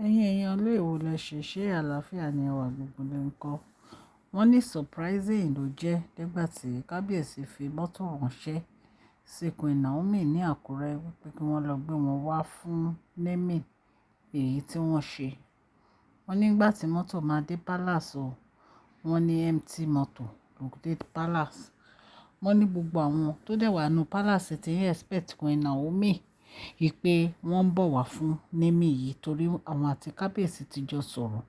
Ẹ̀yin èèyàn ilé èwo lẹ ṣe àlàáfíà ni ẹwà gbogbo lè ń kọ́. Wọ́n ní surprising ló jẹ́ nígbà tí Kabiyesi fi mọ́tò ránṣẹ́ sí Queen Naomi ní Àkúrẹ́ wípé kí wọ́n lọ gbé wọn wá fún naming èyí tí wọ́n ṣe. Wọ́n nígbà tí mọ́tò máa dé palace o, wọ́n ní empty mọ́tò ló dé palace. Wọ́n ní gbogbo àwọn tó dẹ̀ wà nínú palace ti ń expect Queen Naomi wípé wọ́n ń bọ̀ wá fún naming yìí torí àwọn àti Kabiyesi ti jọ sọ̀rọ̀.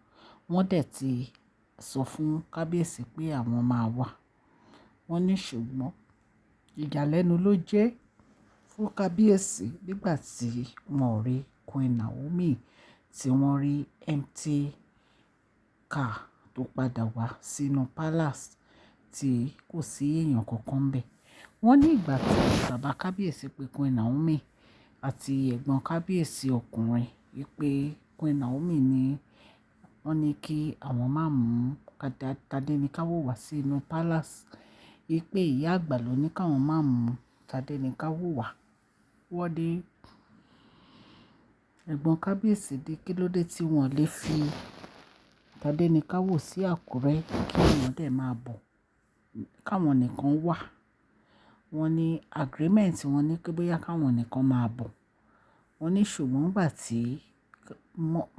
Wọ́n dẹ̀ ti sọ fún Kabiyesi pé àwọn máa wá. Wọ́n ní ṣùgbọ́n ìyàlẹ́nu ló jẹ́ fún Kabiyesi nígbà tí wọ́n rí Queen Naomi tí wọ́n rí empty car tó padà wá sínú palace tí kò sí èèyàn kankan ńbẹ̀. Wọ́n ní ìgbà tí bàbá Kabiyesi pe Queen Naomi àti ẹ̀gbọ́n Kabiyesi ọkùnrin wípé Queen Naomi ní wọ́n ní kí àwọn má mú Tadenikawo wá sí inú palace wípé ìyá àgbà ló ní káwọn má mú Tadenikawo wá. Wọ́n ní ẹ̀gbọ́n Kabiyesi dé kí ló dé tí wọ́n lè fi Tadenikawo sí Àkúrẹ́ kí wọ́n dẹ̀ máa bọ̀ káwọn nìkan wà. Wọ́n ní agreement wọn ní pé bóyá káwọn nìkan máa bọ̀. Wọ́n ní ṣùgbọ́n nígbà tí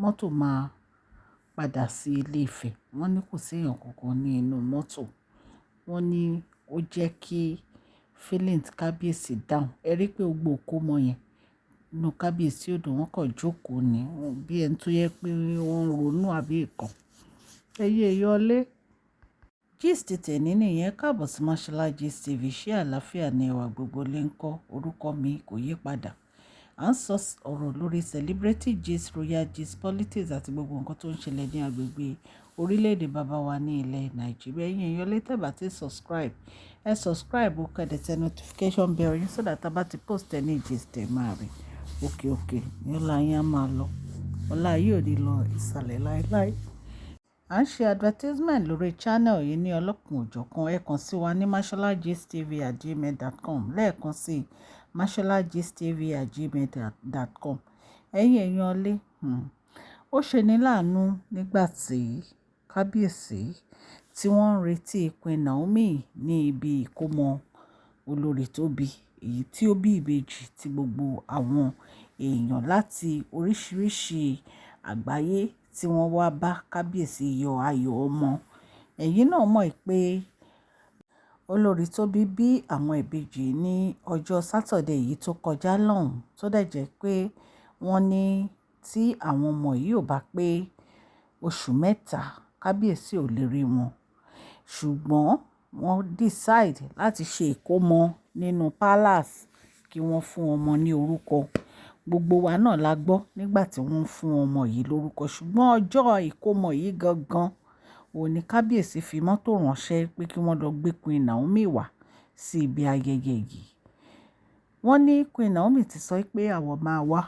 mọ́tò máa padà sí ilé Ifẹ̀, wọ́n ní kò sí èèyàn kankan ní inú mọ́tò. Wọ́n ní ó jẹ́ kí feelings Kabiyesi down. Ẹ rí pé gbogbo ìkómọ yẹn inú Kabiyesi ò dùn, wọ́n kàn jókòó ni bí ẹni tó yẹ pé wọ́n ń ronú àbí ìkan. Ẹyẹ yọlé. Gist tẹ̀ní nìyẹn káàbọ̀ sí Mashola Gist TV. Ṣé àlàáfíà ni ẹwà gbogbo lè ń kọ́? Orúkọ mi kò yí padà. À ń sọ ọ̀rọ̀ lórí celebrity gist, royal gist, politics àti gbogbo nǹkan tó ń ṣẹlẹ̀ ní agbègbè orílẹ̀-èdè bàbá wa ní ilẹ̀ Nàìjíríà. Ẹ̀yin èèyàn lè tẹ́ bá ti subscribe. Ẹ subscribe ó kẹ́dẹ̀ tẹ notification bell yín so that tá bá ti post any gist ẹ máa rí. Òkè ní ọlá yín á máa lọ. Ọlá yìí ò ní lọ ìsàlẹ̀ láéláé. À ń ṣe advertisement lórí channel yìí ní ọlọ́kùn òjọ̀kan. Ẹ kàn sí wa ní masholagistv@gmail.com lẹ́ẹ̀kan sí masholagistv@gmail.com. Ẹ̀yin èèyàn lé ó ṣe ní láàánú nígbà tí Kabiyesi tí wọ́n ń retí Queen Naomi ní ibi ìkómọ olórí tó bí èyí tí ó bí ìbejì tí gbogbo àwọn èèyàn láti oríṣiríṣi àgbáyé tí wọ́n wá bá Kabiyesi yọ ayọ̀ ọmọ. Ẹ̀yin náà mọ̀ pé olórí tó bí àwọn ìbejì ní ọjọ́ Saturday yìí tó kọjá lọ́hùn tó dẹ̀ jẹ́ pé wọ́n ní tí àwọn ọmọ yìí ò bá pé oṣù mẹ́ta Kabiyesi ò lè rí wọn. Ṣùgbọ́n wọ́n decide láti ṣe ìkómọ nínú palace kí wọ́n fún ọmọ ní orúkọ. Gbogbo wa náà la gbọ́ nígbà tí wọ́n fún ọmọ yìí lórúkọ. Ṣùgbọ́n ọjọ́ ìkómọ yìí gangan òun ni Kabiyesi fi mọ́tò ránṣẹ́ pé kí wọ́n lọ gbé Queen Naomi wá sí ibi ayẹyẹ yìí. Wọ́n ní Queen Naomi ti sọ pé àwọn máa wá.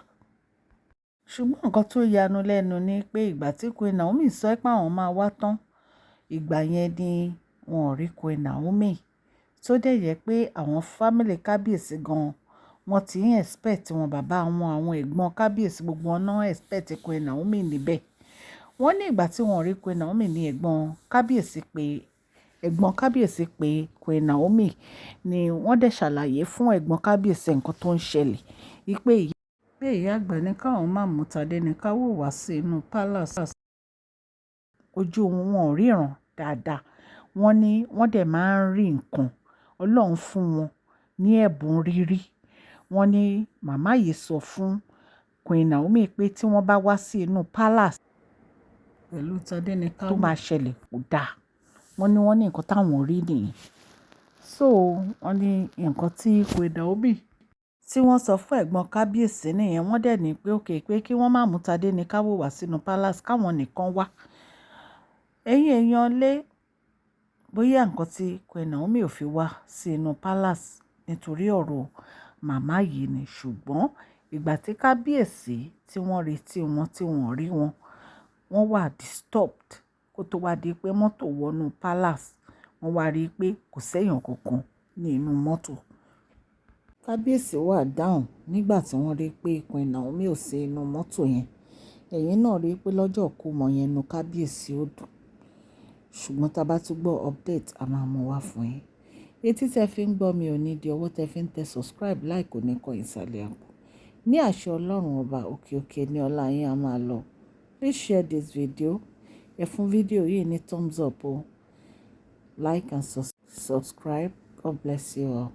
Ṣùgbọ́n nǹkan tó yanu lẹ́nu ni pé ìgbà tí Queen Naomi sọ pé àwọn máa wá tán, ìgbà yẹn ni wọn ò rí Queen Naomi. Tó dẹ̀ yẹ pé àwọn family Kabiyesi gan wọ́n ti ń expect wọn bàbá wọn àwọn ẹ̀gbọ́n Kabiyesi gbogbo wọn náà expect Queen Naomi níbẹ̀. Wọ́n ní ìgbà tí wọ́n rí Queen Naomi ní ẹ̀gbọ́n Kabiyesi pé Queen Naomi ni wọ́n dẹ̀ ṣàlàyé fún ẹ̀gbọ́n Kabiyesi nǹkan tó ń ṣẹlẹ̀. Wípé ìyá àgbà ní káwọn má mú Tadenikawo wá sí inú palace. Ojú wọn ò ríran dáadáa. Wọ́n ní wọ́n dẹ̀ máa ń rí nǹkan. Ọlọ́run fún wọn ní ẹ̀bùn rírí. Wọ́n ní màmá yìí sọ fún Queen Naomi pé tí wọ́n bá wá sí inú palace pẹ̀lú Tadenikawo tó máa ṣẹlẹ̀ kò dáa. Wọ́n ní nǹkan táwọn rí nìyẹn. So wọ́n ní nǹkan tí Queen Naomi tí wọ́n sọ fún ẹ̀gbọ́n Kabiyesi nìyẹn. Wọ́n dẹ̀ ní pé okay pé kí wọ́n má mú Tadenikawo wá sínú palace káwọn nìkan wá. Ẹ̀yin èèyàn lé bóyá nǹkan tí Queen Naomi ò fi wá sí inú palace nítorí ọ̀rọ̀ màmá yìí ni. Ṣùgbọ́n ìgbà tí Kabiyesi tí wọ́n retí wọn tí wọ́n rí wọn, wọ́n wà disturbed kó tó wá di pé mọ́tò wọnú palace. Wọ́n wá rí i pé kò sẹ́yàn kankan ní inú mọ́tò. Kabiyesi wà down nígbà tí wọ́n rí pé Queen Naomi ò sí inú mọ́tò yẹn. ẹ̀yin náà rí i pé lọ́jọ́ ìkómọ yẹn inú Kábíyèsí ó dùn. Ṣùgbọ́n tá a bá tún gbọ́ update a máa mú wá fún yín. Etí tẹ́ fi ń gbọ́ mi ò ní di, ọwọ́ tẹ́ fi ń tẹ subscribe like kò ní kọ ìsàlẹ̀ àpò. Ní àṣẹ Ọlọ́run ọba òkè òkè ní ọlá yín a máa lọ. Please share this video. Ẹ fún fídíò yìí ní thumbs up o. Like and subscribe. God bless you all.